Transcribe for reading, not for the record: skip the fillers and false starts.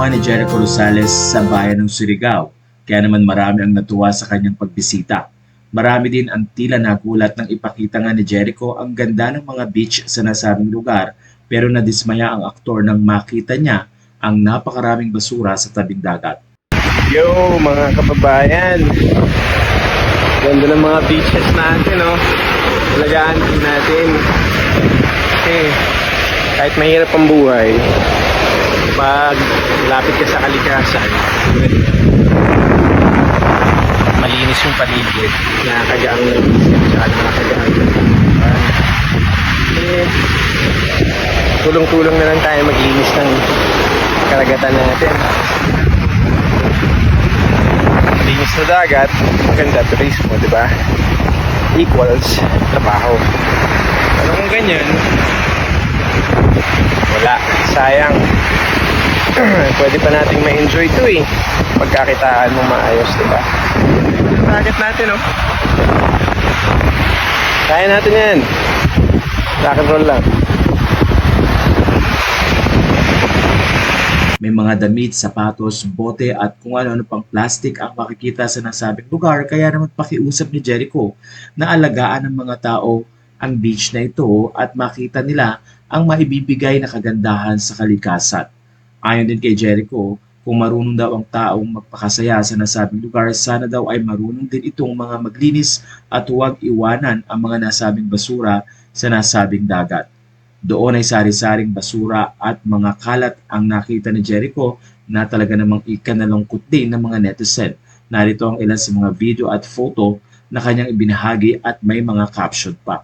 ginawa ni Jericho Rosales sa bayan ng Surigao, kaya naman marami ang natuwa sa kanyang pagbisita. Marami din ang tila nagulat nang ipakita nga ni Jericho ang ganda ng mga beach sa nasabing lugar, pero nadismaya ang aktor nang makita niya ang napakaraming basura sa tabing dagat. Yo, mga kababayan. Ganda ng mga beaches natin, no? Talagaan din natin. Kahit mahirap ang buhay, pag lapit ka sa kalikasan, malinis yung paligid, nakakagaan ng isip, tsaka nakakagaan ng tulong-tulong na lang tayo maglinis ng karagatan natin. Linis na dagat, maganda turismo, di ba? Equals trabaho. Pero kung ganyan, wala, sayang. Pwede pa nating ma-enjoy ito eh. Pagkakitaan mo maayos, di ba? Dagat natin, oh. Kaya natin yan. Rock and roll lang. May mga damit, sapatos, bote at kung ano-ano pang plastic ang makikita sa nasabing lugar, kaya naman pakiusap ni Jericho na alagaan ng mga tao ang beach na ito at makita nila ang maibibigay na kagandahan sa kalikasan. Ayon din kay Jericho, kung marunong daw ang taong magpakasaya sa nasabing lugar, sana daw ay marunong din itong mga maglinis at huwag iwanan ang mga nasabing basura sa nasabing dagat. Doon ay sari-saring basura at mga kalat ang nakita ni Jericho na talaga namang ikanalungkot din ng mga netizen. Narito ang ilan sa mga video at photo na kanyang ibinahagi at may mga caption pa.